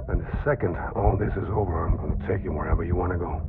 And the second all this is over, I'm going to take you wherever you want to go.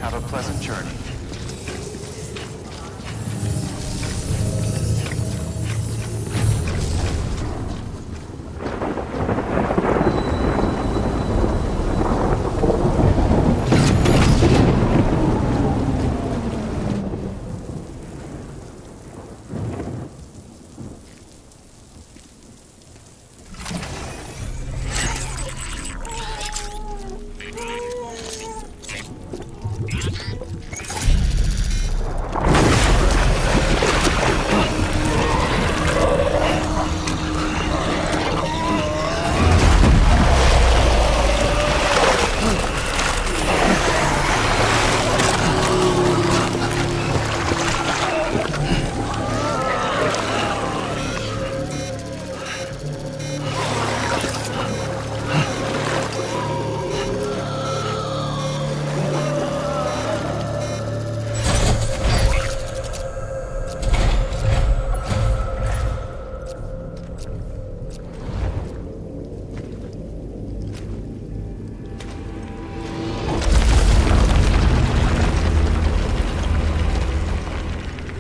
Have a pleasant journey.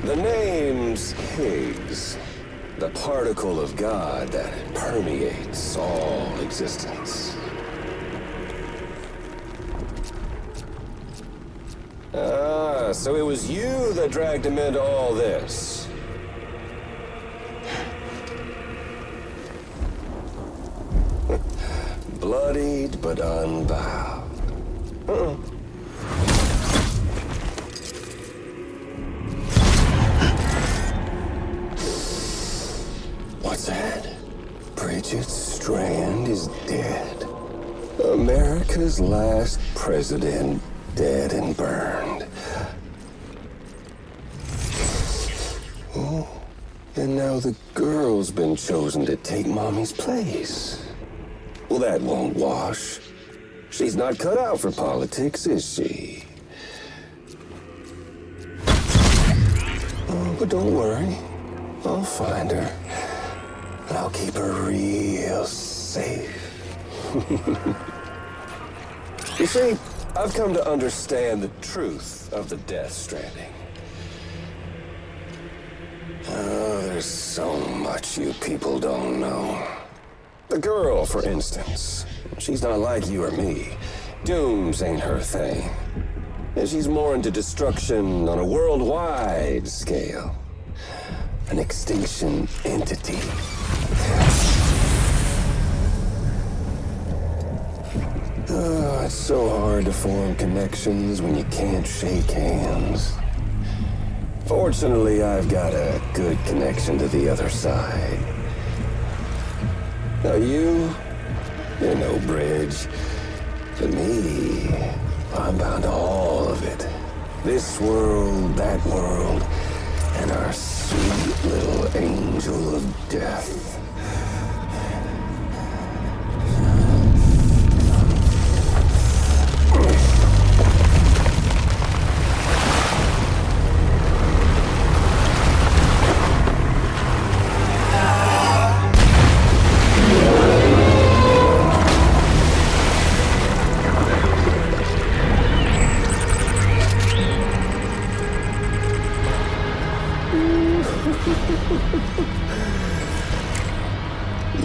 The name's Higgs, the particle of God that permeates all existence. Ah, so it was you that dragged him into all this. Bloodied but unbowed. What's that? Bridget Strand is dead. America's last president dead and burned. Oh, and now the girl's been chosen to take Mommy's place. Well, that won't wash. She's not cut out for politics, is she? Oh, but don't worry. I'll find her. And I'll keep her real safe. You see, I've come to understand the truth of the Death Stranding. Oh, there's so much you people don't know. The girl, for instance, she's not like you or me. Dooms ain't her thing. And she's more into destruction on a worldwide scale. An extinction entity. Oh, it's so hard to form connections when you can't shake hands. Fortunately, I've got a good connection to the other side. Now you're no bridge. But me, I'm bound to all of it. This world, that world, and our sweet little angel of death.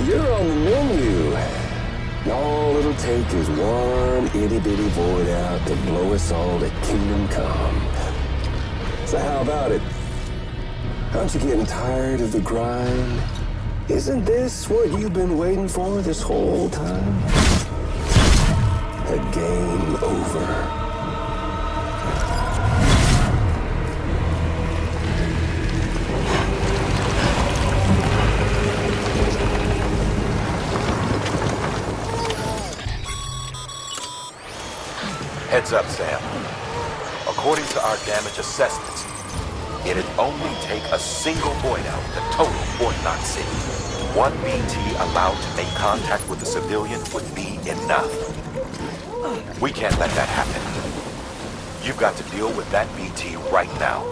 You're on the menu. All it'll take is one itty-bitty void out to blow us all to kingdom come. So how about it? Aren't you getting tired of the grind? Isn't this what you've been waiting for this whole time? A game over. Heads up, Sam. According to our damage assessments, it'd only take a single void out to total Fort Knox City. One BT allowed to make contact with a civilian would be enough. We can't let that happen. You've got to deal with that BT right now.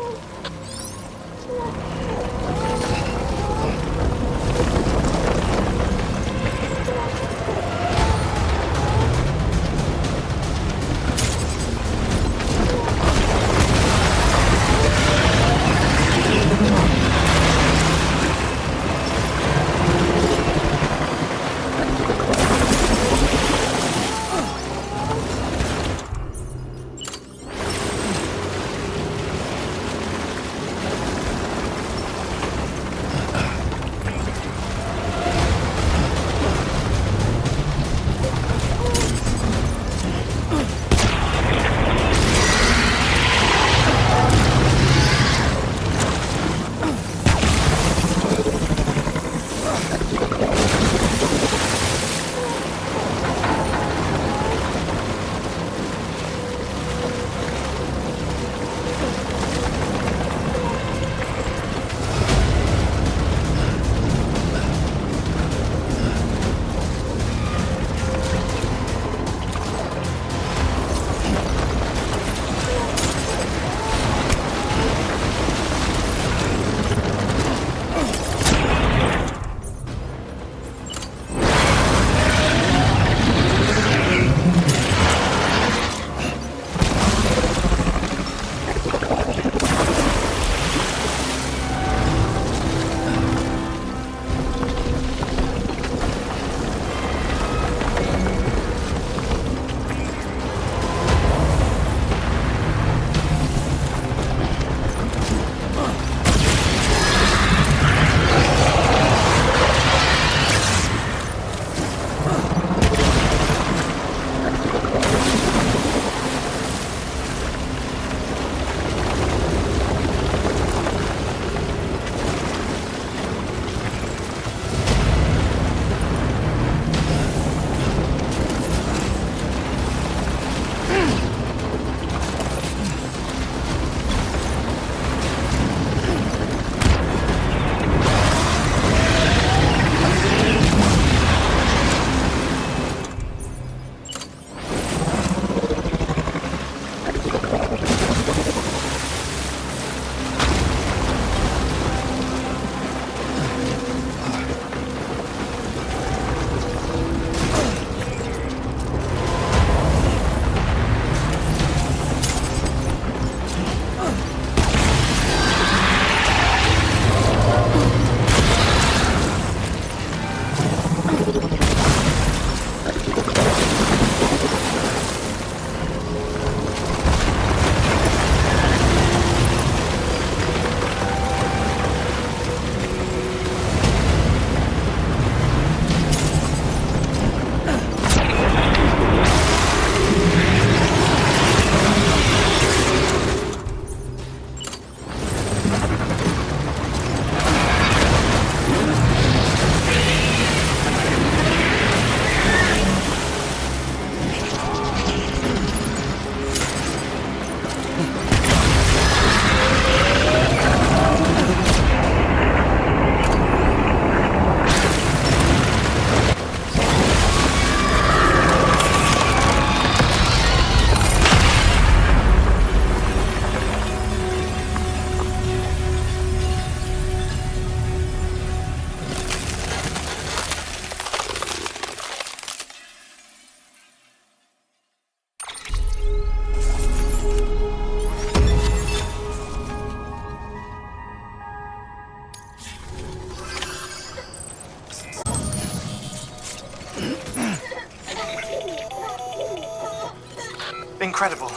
incredible.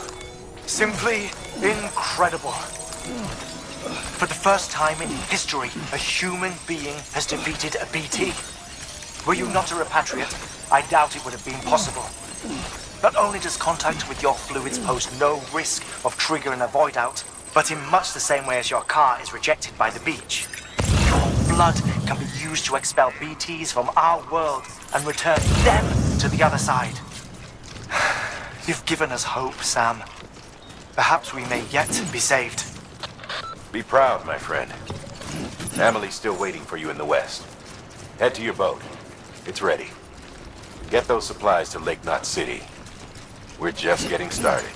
Simply incredible. For the first time in history, a human being has defeated a BT. Were you not a repatriate, I doubt it would have been possible. Not only does contact with your fluids pose no risk of triggering a void out, but in much the same way as your car is rejected by the beach. Your blood can be used to expel BTs from our world and return them to the other side. You've given us hope, Sam. Perhaps we may yet be saved. Be proud, my friend. Amelie's still waiting for you in the west. Head to your boat. It's ready. Get those supplies to Lake Knot City. We're just getting started.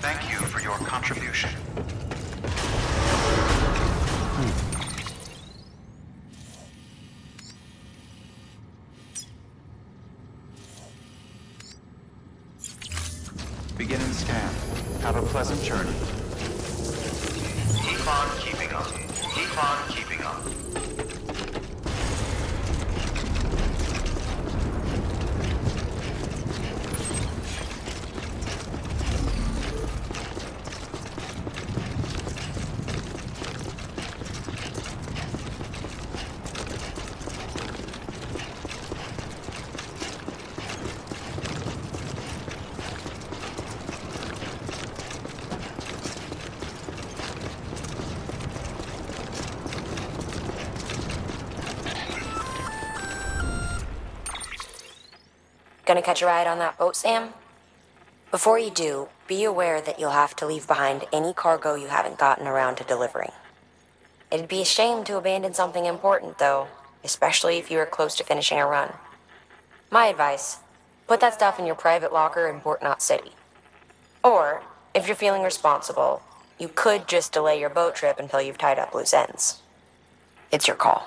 Thank you for your contribution. Beginning scan. Have a pleasant journey. Keep on keeping up. Keep on keeping up. Gonna catch a ride on that boat, Sam? Before you do, be aware that you'll have to leave behind any cargo you haven't gotten around to delivering. It'd be a shame to abandon something important, though, especially if you are close to finishing a run. My advice, put that stuff in your private locker in Port Knot City. Or, if you're feeling responsible, you could just delay your boat trip until you've tied up loose ends. It's your call.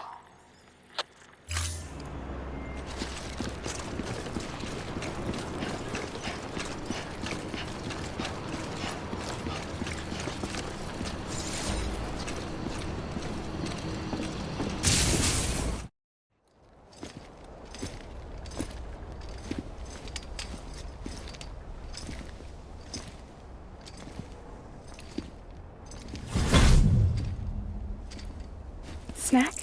Snack?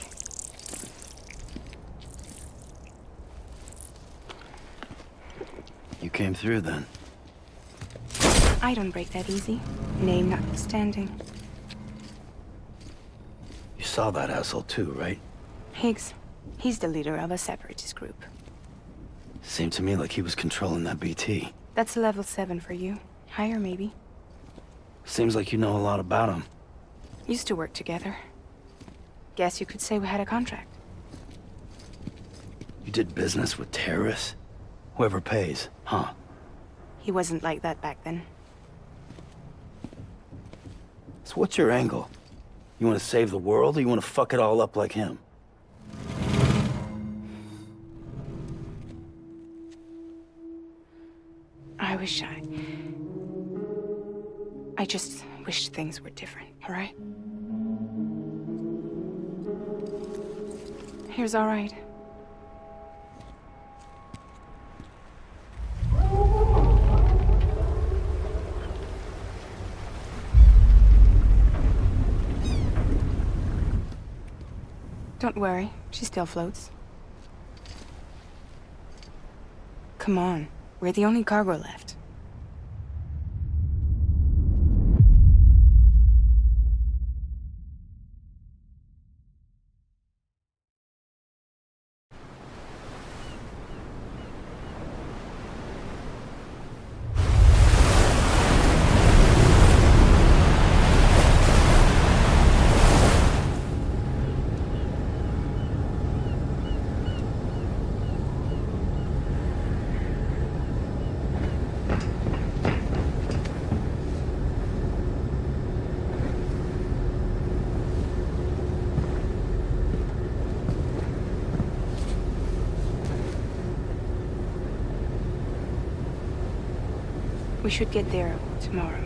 You came through then. I don't break that easy. Name notwithstanding. You saw that asshole too, right? Higgs. He's the leader of a separatist group. Seemed to me like he was controlling that BT. That's level 7 for you. Higher, maybe. Seems like you know a lot about him. Used to work together. Guess you could say we had a contract. You did business with terrorists? Whoever pays, huh? He wasn't like that back then. So what's your angle? You want to save the world, or you want to fuck it all up like him? I just wish things were different, all right? Here's all right. Don't worry, she still floats. Come on, we're the only cargo left. We should get there tomorrow.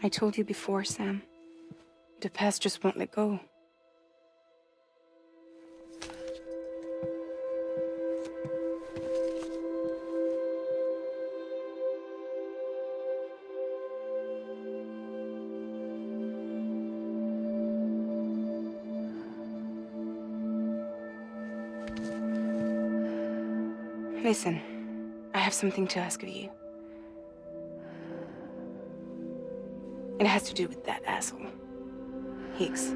I told you before, Sam. The past just won't let go. Listen, I have something to ask of you. It has to do with that asshole, Higgs.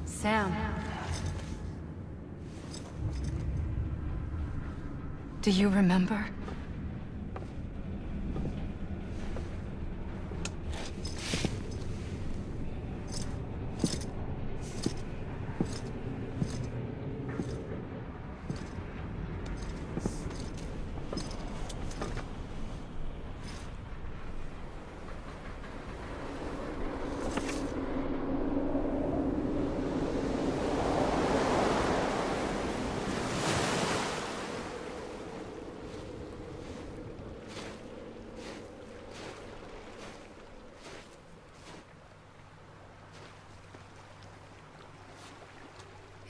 Sam. Do you remember?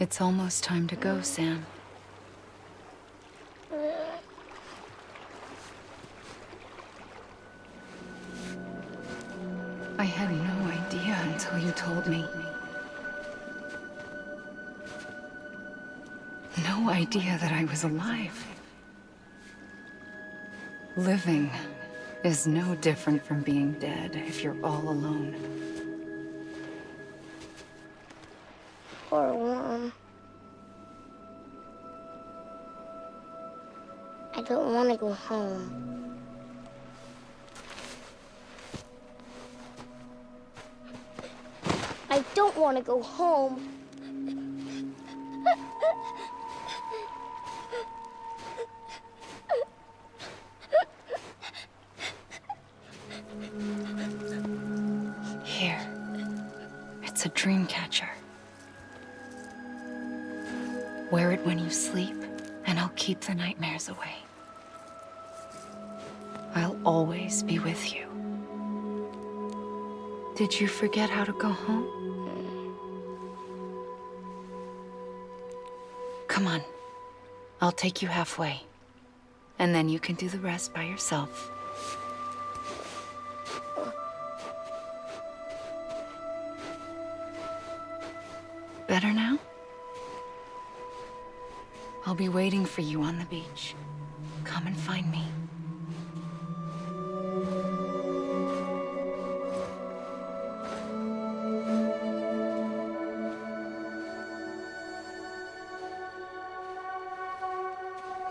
It's almost time to go, Sam. I had no idea until you told me. No idea that I was alive. Living is no different from being dead if you're all alone. Poor Mom. I don't want to go home. I don't want to go home. Here. It's a dream catcher. Wear it when you sleep, and I'll keep the nightmares away. I'll always be with you. Did you forget how to go home? Come on. I'll take you halfway. And then you can do the rest by yourself. Better now? I'll be waiting for you on the beach. Come and find me.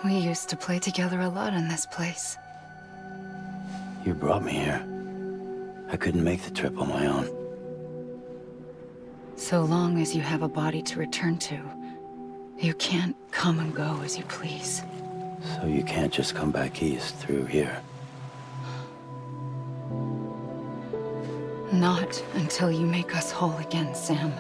We used to play together a lot in this place. You brought me here. I couldn't make the trip on my own. So long as you have a body to return to, you can't come and go as you please. So you can't just come back east through here? Not until you make us whole again, Sam.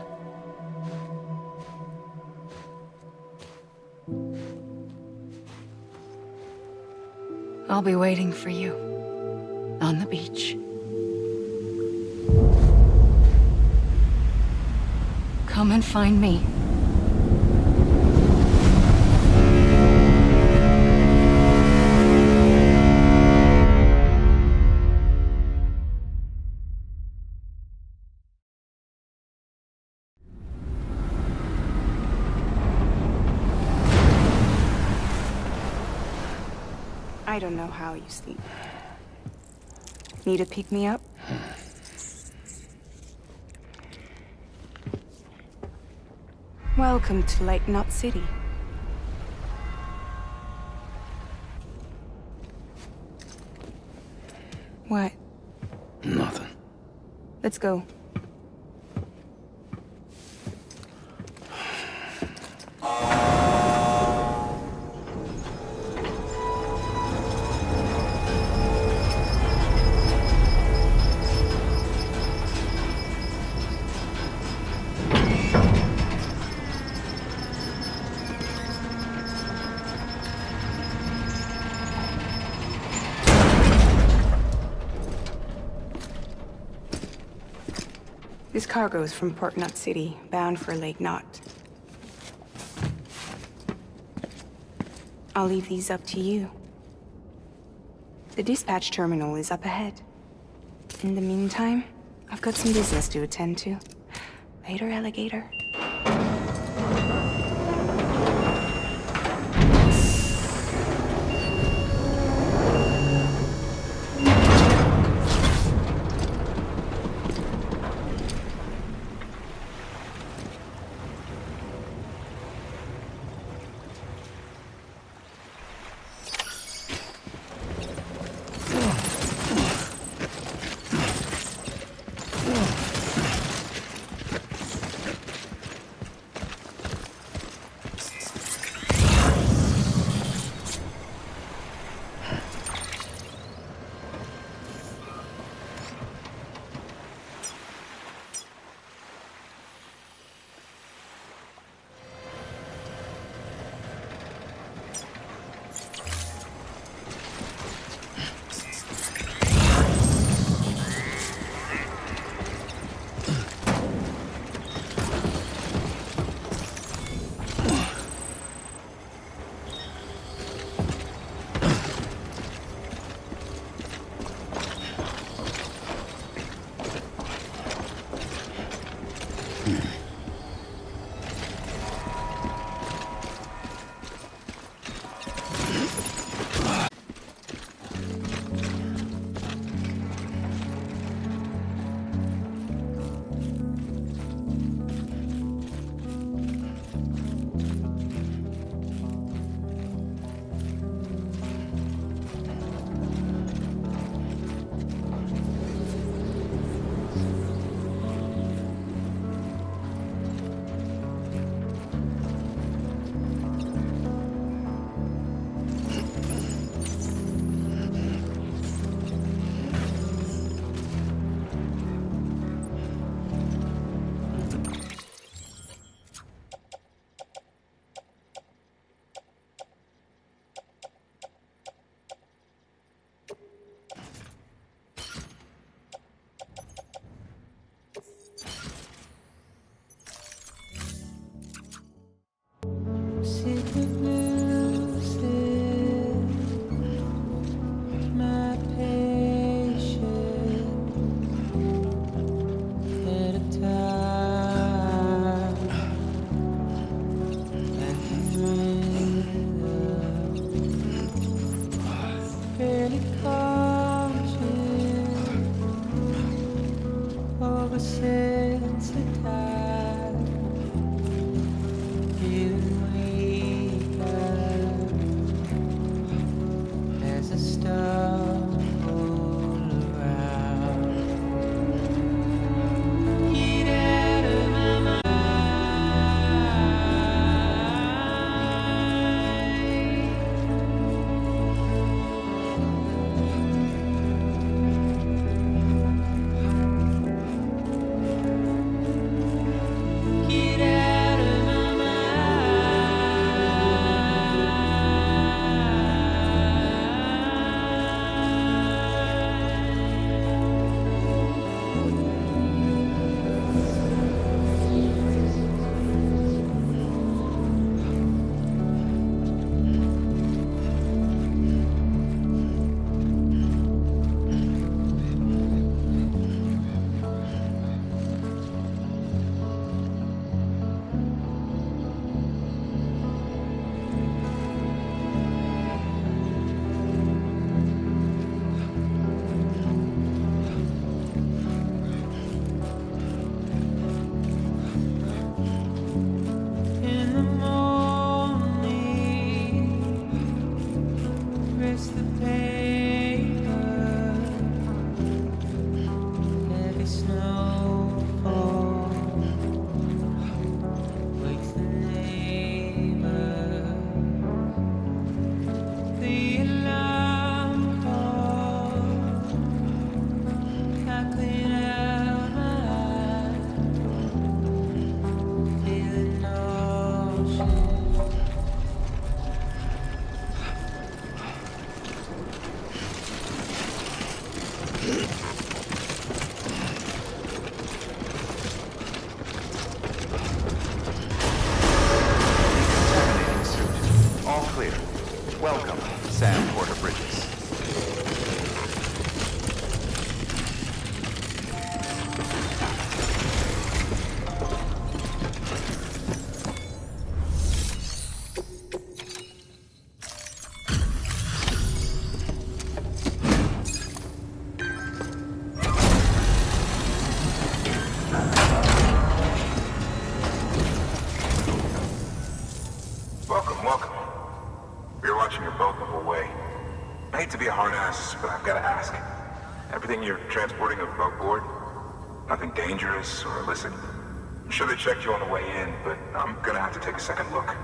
I'll be waiting for you on the beach. Come and find me. I don't know how you sleep. Need to pick me up? Welcome to Lake Knot City. What? Nothing. Let's go. This cargo is from Port Knot City, bound for Lake Knot. I'll leave these up to you. The dispatch terminal is up ahead. In the meantime, I've got some business to attend to. Later, alligator. Contaminating suit. All clear. Welcome, Sam Porter Bridges. Welcome, welcome. We were watching your boat move away. I hate to be a hard ass, but I've got to ask. Everything you're transporting above board? Nothing dangerous or illicit? I'm sure they checked you on the way in, but I'm gonna have to take a second look.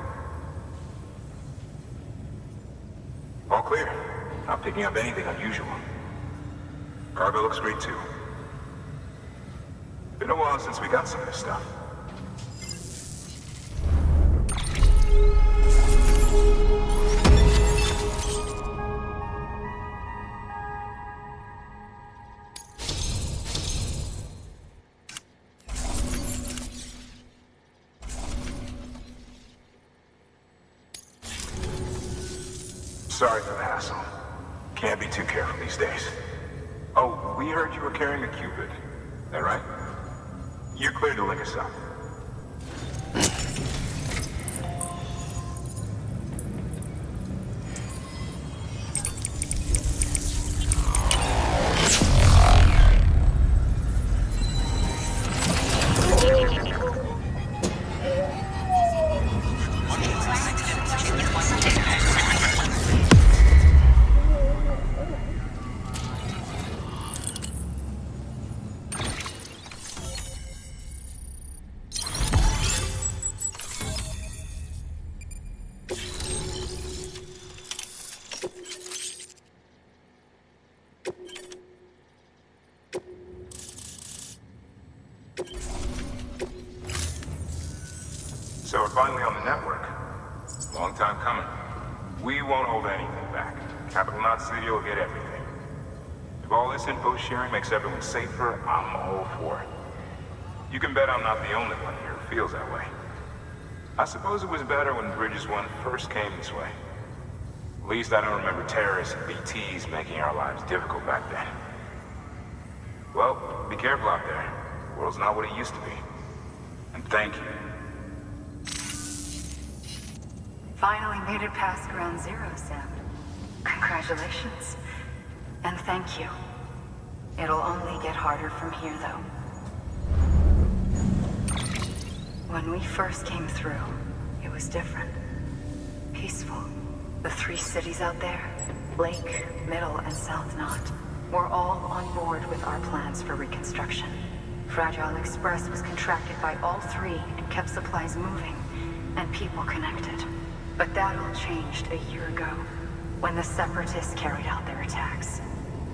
All clear. Not picking up anything unusual. Cargo looks great too. Been a while since we got some of this stuff. Sorry for the hassle. Can't be too careful these days. Oh, we heard you were carrying a Cupid. That right? You're clear to link us up. So we're finally on the network. Long time coming. We won't hold anything back. Capital Knot City will get everything. If all this info sharing makes everyone safer, I'm all for it. You can bet I'm not the only one here who feels that way. I suppose it was better when Bridges 1 first came this way. At least I don't remember terrorists and BTs making our lives difficult back then. Well, be careful out there. The world's not what it used to be. And thank you. Finally made it past ground zero, Sam. Congratulations. And thank you. It'll only get harder from here, though. When we first came through, it was different. Peaceful. The 3 cities out there, Lake, Middle, and South Knot, were all on board with our plans for reconstruction. Fragile Express was contracted by all 3 and kept supplies moving, and people connected. But that all changed a year ago, when the Separatists carried out their attacks.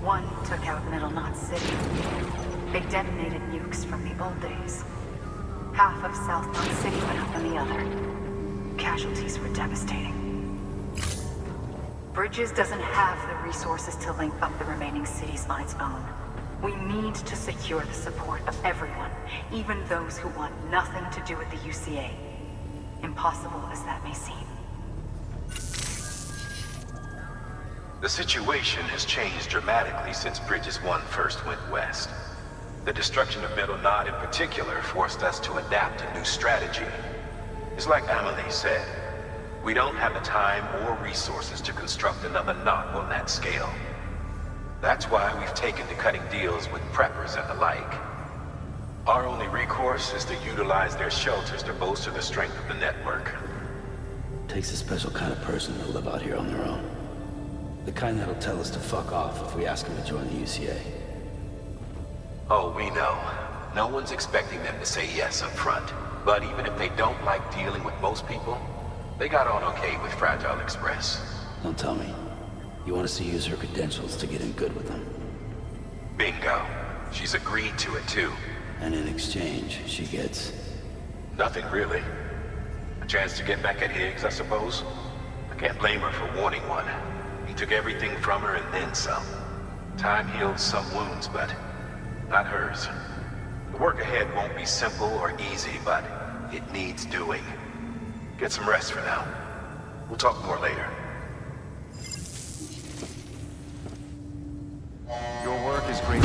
One took out Middle Knot City. They detonated nukes from the old days. Half of South Knot City went up on the other. Casualties were devastating. Bridges doesn't have the resources to link up the remaining cities on its own. We need to secure the support of everyone, even those who want nothing to do with the UCA. Impossible as that may seem. The situation has changed dramatically since Bridges 1 first went west. The destruction of Middle Knot in particular forced us to adapt a new strategy. It's like Amelie said, we don't have the time or resources to construct another knot on that scale. That's why we've taken to cutting deals with preppers and the like. Our only recourse is to utilize their shelters to bolster the strength of the network. Takes a special kind of person to live out here on their own. The kind that'll tell us to fuck off if we ask them to join the UCA. Oh, we know. No one's expecting them to say yes up front. But even if they don't like dealing with most people, they got on okay with Fragile Express. Don't tell me. You want us to use her credentials to get in good with them? Bingo. She's agreed to it too. And in exchange, she gets... Nothing really. A chance to get back at Higgs, I suppose. I can't blame her for wanting one. He took everything from her and then some. Time heals some wounds, but not hers. The work ahead won't be simple or easy, but it needs doing. Get some rest for now. We'll talk more later. Your work is great.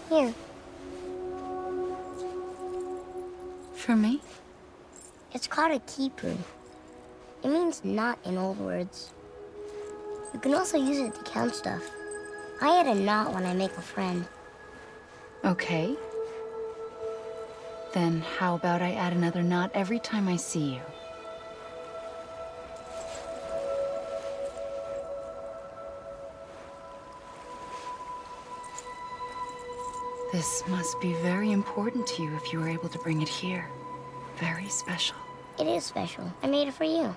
Here. For me? It's called a keeper. It means knot in old words. You can also use it to count stuff. I add a knot when I make a friend. Okay. Then how about I add another knot every time I see you? This must be very important to you if you were able to bring it here. Very special. It is special. I made it for you.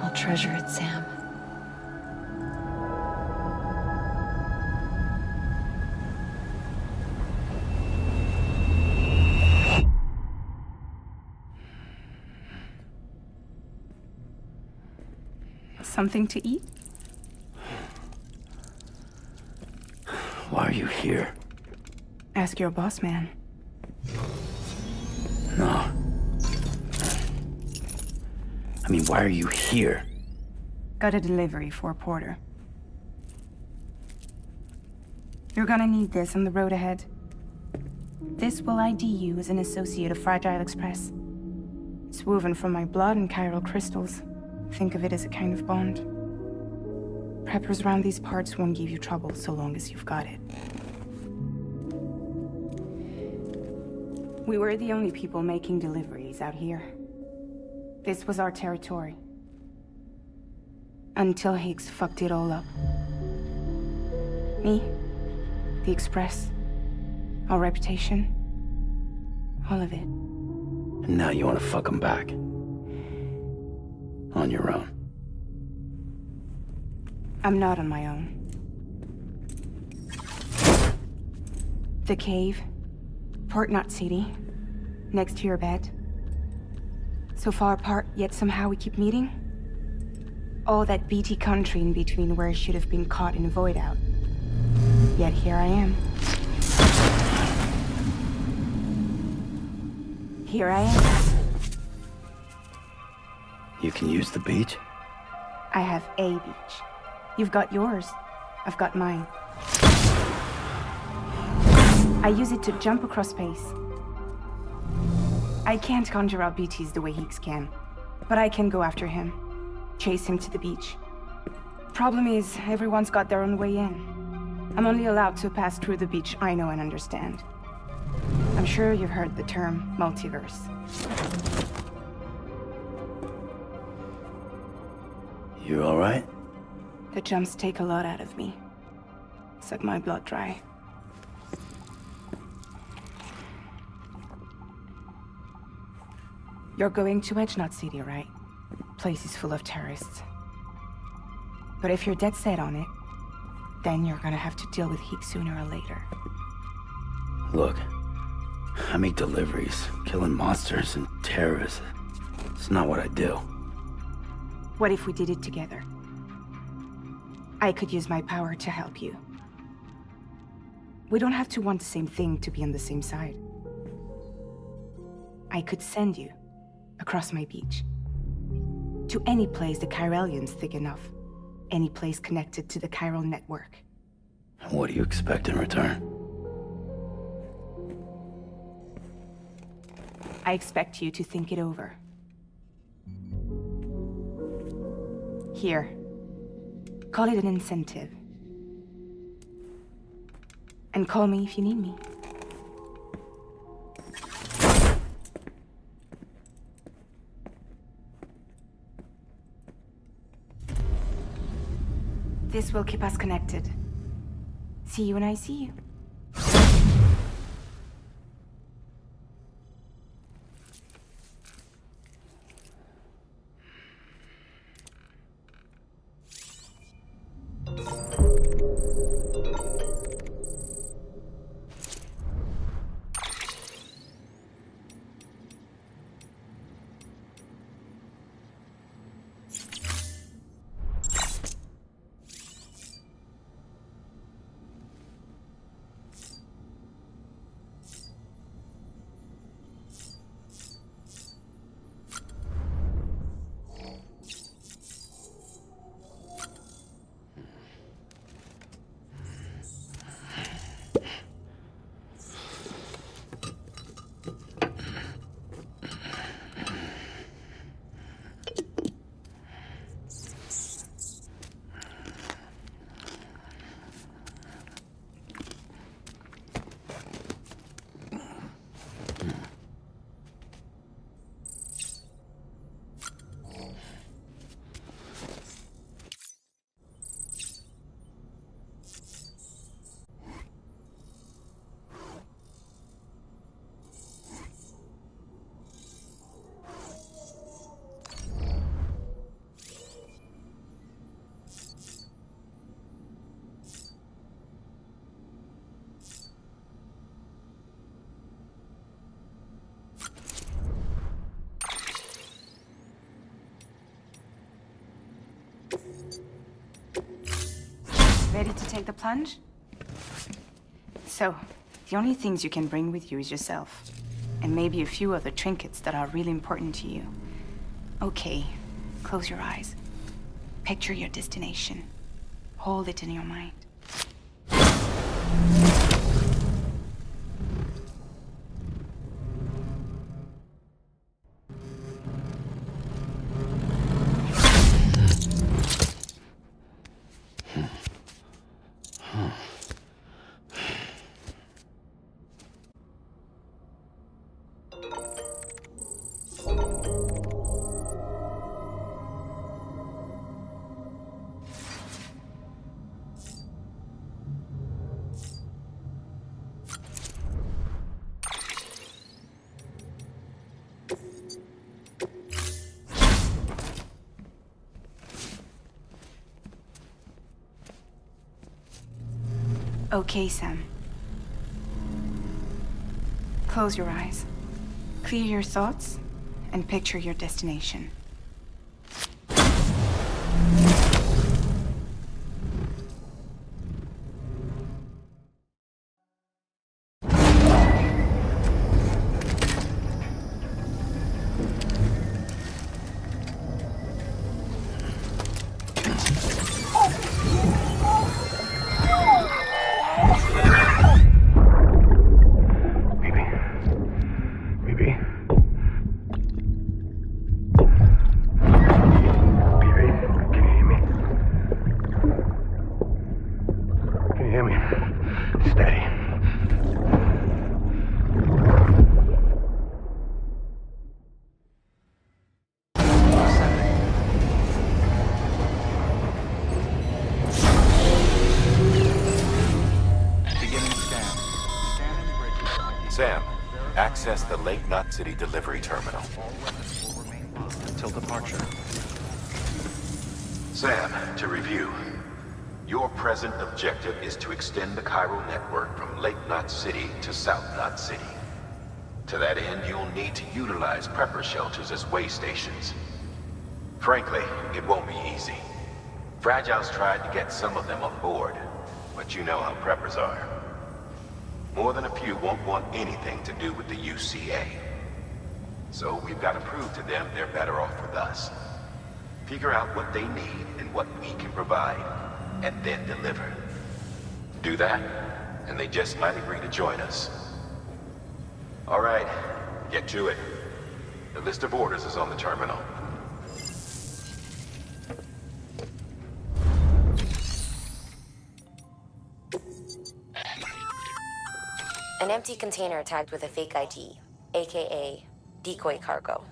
I'll treasure it, Sam. Something to eat? Why are you here? Ask your boss man. No. I mean, why are you here? Got a delivery for Porter. You're gonna need this on the road ahead. This will ID you as an associate of Fragile Express. It's woven from my blood and chiral crystals. Think of it as a kind of bond. Preppers around these parts won't give you trouble so long as you've got it. We were the only people making deliveries out here. This was our territory. Until Higgs fucked it all up. Me, the Express, our reputation, all of it. And now you want to fuck them back. On your own. I'm not on my own. The cave, Port Knot City, next to your bed. So far apart, yet somehow we keep meeting. All that BT country in between where I should have been caught in void out. Yet here I am. Here I am. You can use the beach? I have a beach. You've got yours. I've got mine. I use it to jump across space. I can't conjure out BTs the way Higgs can, but I can go after him. Chase him to the beach. Problem is, everyone's got their own way in. I'm only allowed to pass through the beach I know and understand. I'm sure you've heard the term multiverse. You all right? The jumps take a lot out of me. Suck my blood dry. You're going to Edge Knot City, right? Place is full of terrorists. But if you're dead set on it, then you're gonna have to deal with Higgs sooner or later. Look, I make deliveries, killing monsters and terrorists. It's not what I do. What if we did it together? I could use my power to help you. We don't have to want the same thing to be on the same side. I could send you across my beach. To any place the Chiralian's thick enough. Any place connected to the chiral network. What do you expect in return? I expect you to think it over. Here. Call it an incentive. And call me if you need me. This will keep us connected. See you when I see you. Ready to take the plunge? So, the only things you can bring with you is yourself. And maybe a few other trinkets that are really important to you. Okay, close your eyes. Picture your destination. Hold it in your mind. Okay, Sam. Close your eyes. Clear your thoughts, and picture your destination. Sam, access the Lake Knot City delivery terminal. Until departure. Sam, to review. Your present objective is to extend the chiral network from Lake Knot City to South Knot City. To that end, you'll need to utilize prepper shelters as way stations. Frankly, it won't be easy. Fragile's tried to get some of them on board, but you know how preppers are. More than a few won't want anything to do with the UCA. So we've got to prove to them they're better off with us. Figure out what they need and what we can provide, and then deliver. Do that, and they just might agree to join us. All right, get to it. The list of orders is on the terminal. An empty container tagged with a fake ID, aka decoy cargo.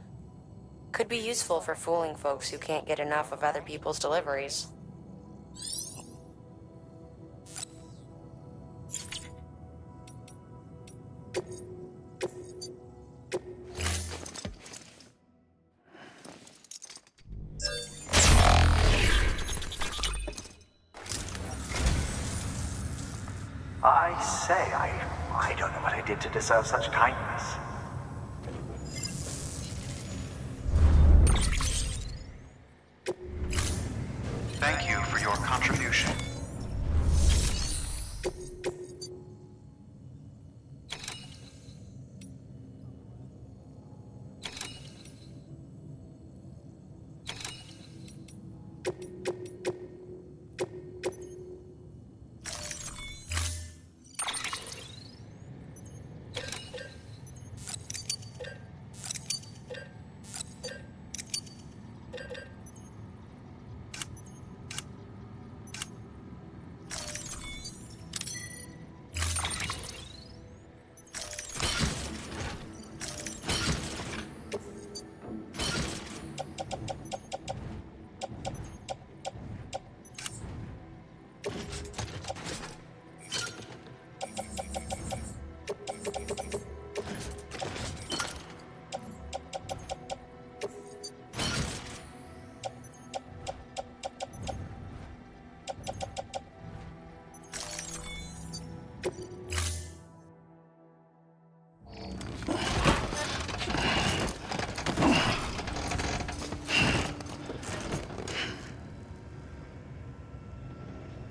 Could be useful for fooling folks who can't get enough of other people's deliveries. I say, I don't know what I did to deserve such kindness. Thank you for your contribution.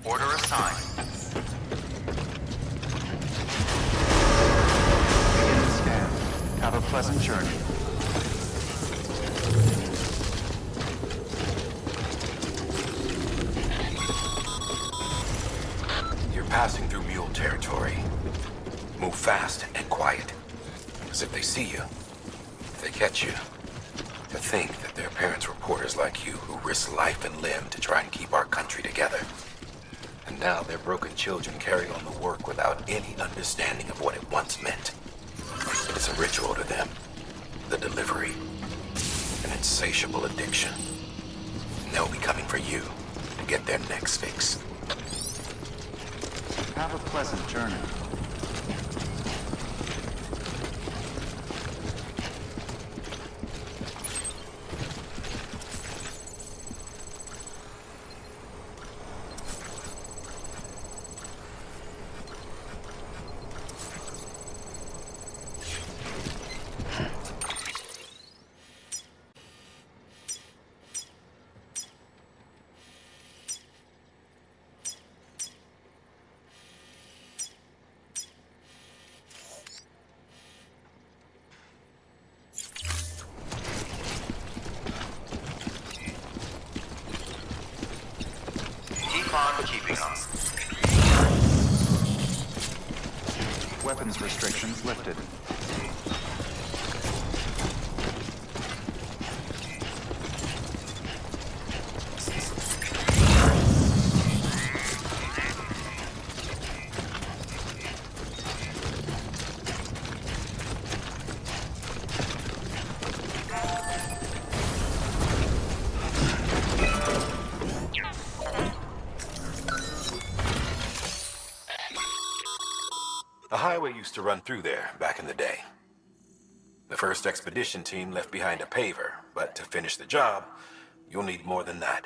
Order assigned. Begin scan. Have a pleasant journey. You're passing through mule territory. Move fast and quiet. Because if they see you, if they catch you, to think that their parents were reporters like you who risk life and limb to try and keep our country together. And now their broken children carry on the work without any understanding of what it once meant. It's a ritual to them, the delivery, an insatiable addiction. And they'll be coming for you to get their next fix. Have a pleasant journey. Keep on keeping on. Weapons restrictions lifted. The highway used to run through there back in the day. The first expedition team left behind a paver, but to finish the job, you'll need more than that.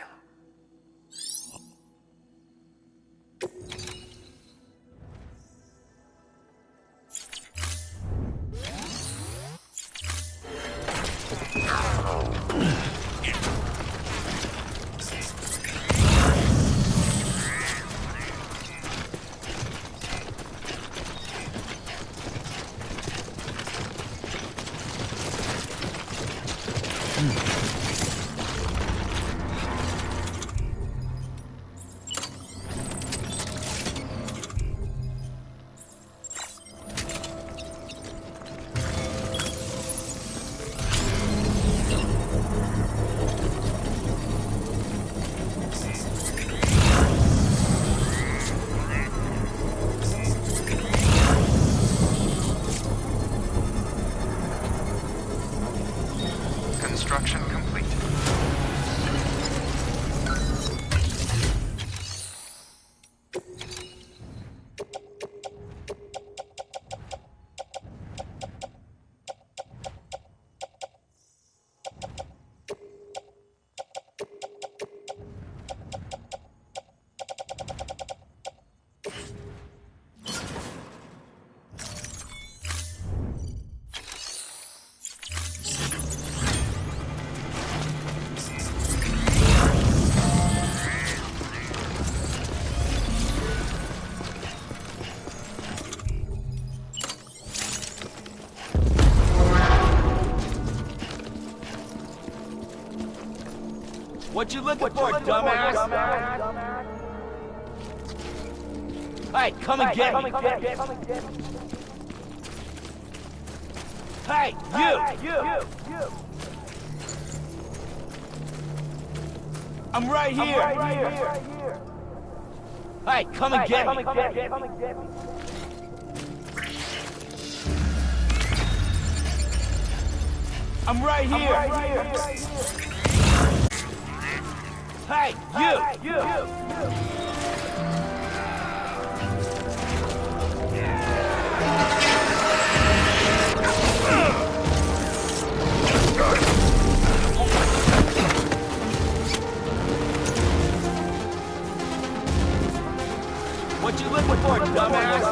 What you looking for, dumbass? Hey, come and get me. Hey, you! I'm right here. Hey, come and get me. I'm right here. Hey, you! What you looking for, dumbass?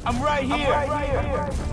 I'm right here.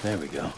There we go.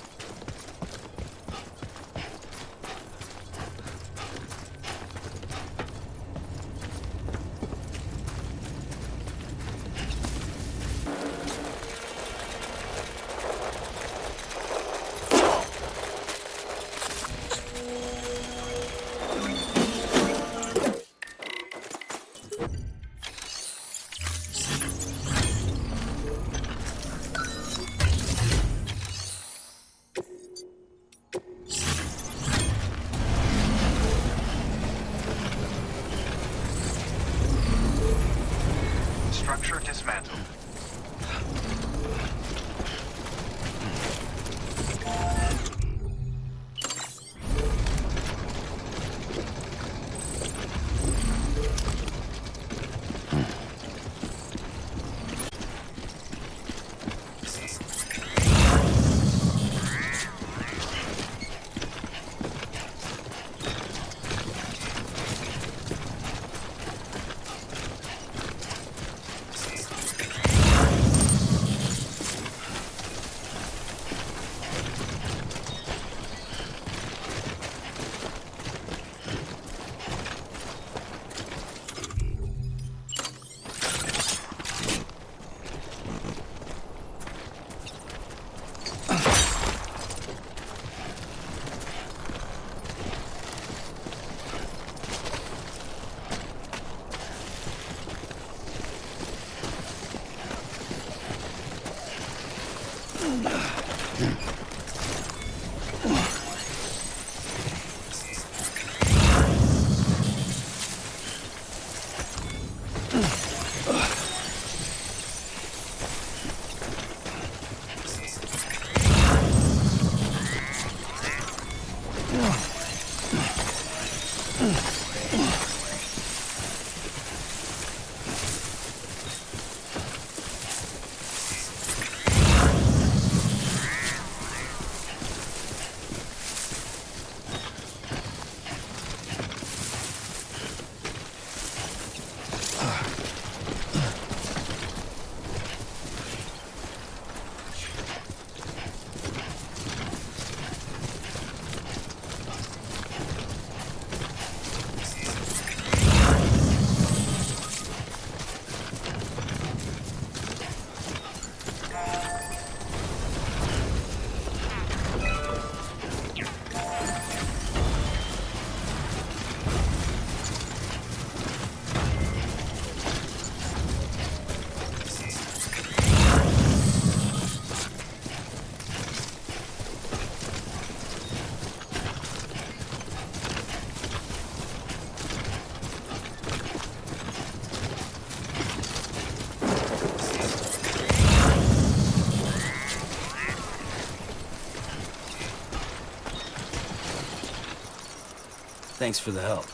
Thanks for the help.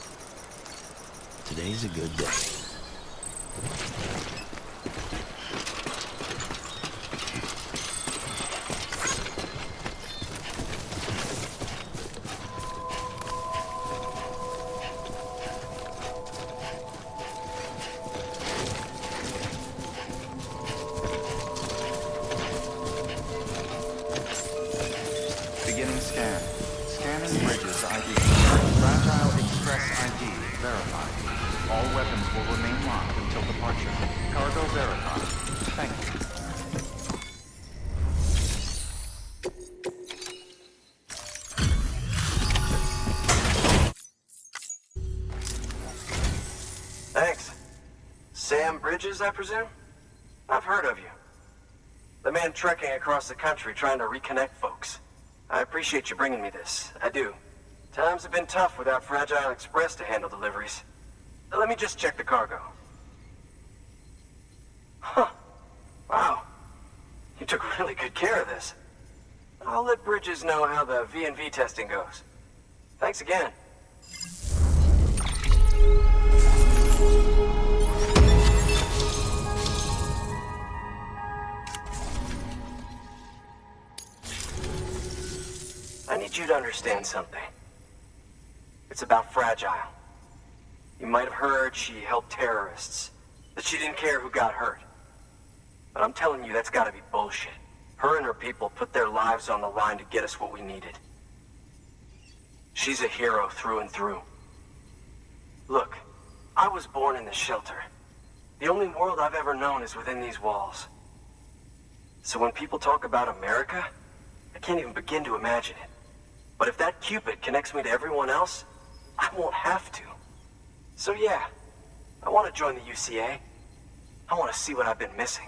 Today's a good day. Beginning scan. Scanning bridges ID. Fragile Express ID verified. All weapons will remain locked until departure. Cargo verified. Thank you. Thanks. Sam Bridges, I presume? I've heard of you. The man trekking across the country trying to reconnect folks. I appreciate you bringing me this. I do. Times have been tough without Fragile Express to handle deliveries. Let me just check the cargo. Huh. Wow. You took really good care of this. I'll let Bridges know how the V&V testing goes. Thanks again. I need you to understand something. It's about Fragile. You might have heard she helped terrorists, that she didn't care who got hurt. But I'm telling you, that's gotta be bullshit. Her and her people put their lives on the line to get us what we needed. She's a hero through and through. Look, I was born in this shelter. The only world I've ever known is within these walls. So when people talk about America, I can't even begin to imagine it. But if that Cupid connects me to everyone else, I won't have to. So yeah, I want to join the UCA. I want to see what I've been missing.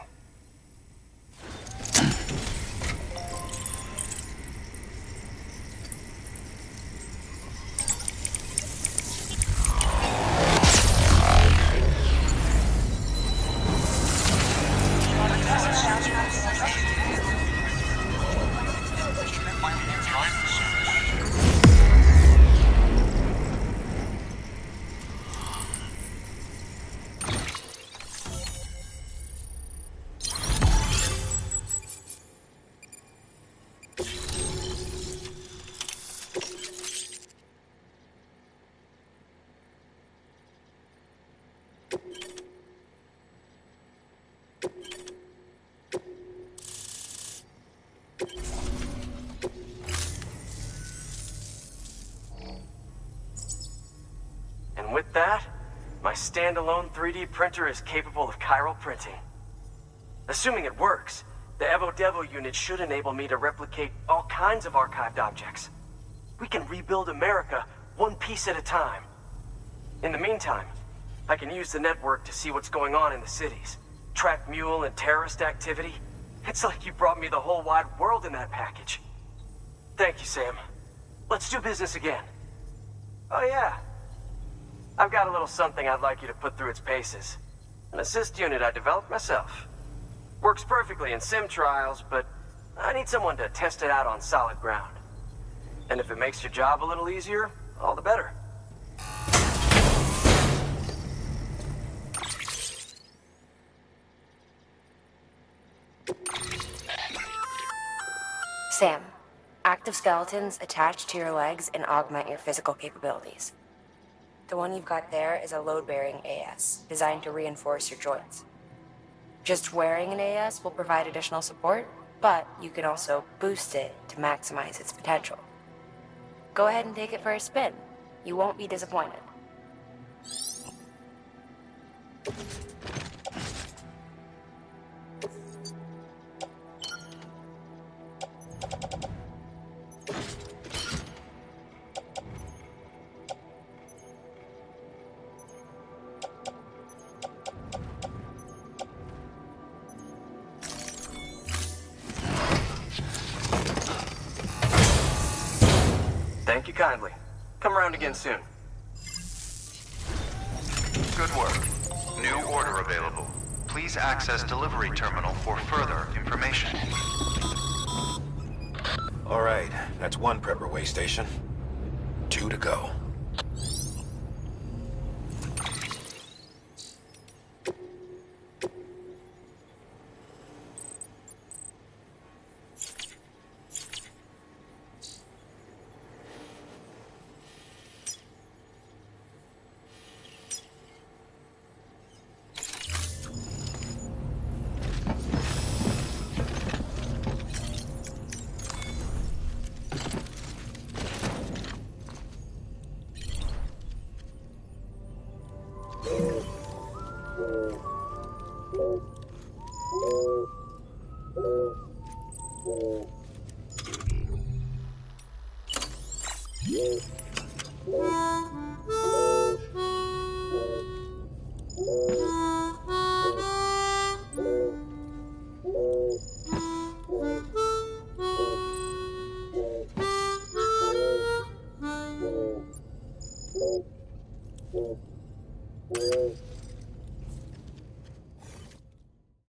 And with that, my standalone 3D printer is capable of chiral printing. Assuming it works, the Evo Devo unit should enable me to replicate all kinds of archived objects. We can rebuild America one piece at a time. In the meantime, I can use the network to see what's going on in the cities, track mule and terrorist activity. It's like you brought me the whole wide world in that package. Thank you, Sam. Let's do business again. Oh yeah. I've got a little something I'd like you to put through its paces. An assist unit I developed myself. Works perfectly in sim trials, but I need someone to test it out on solid ground. And if it makes your job a little easier, all the better. Sam, active skeletons attach to your legs and augment your physical capabilities. The one you've got there is a load-bearing AS, designed to reinforce your joints. Just wearing an AS will provide additional support, but you can also boost it to maximize its potential. Go ahead and take it for a spin. You won't be disappointed. Thank you kindly. Come around again soon. Good work. New order available. Please access delivery terminal for further information. All right, that's one prepper way station. 2 to go.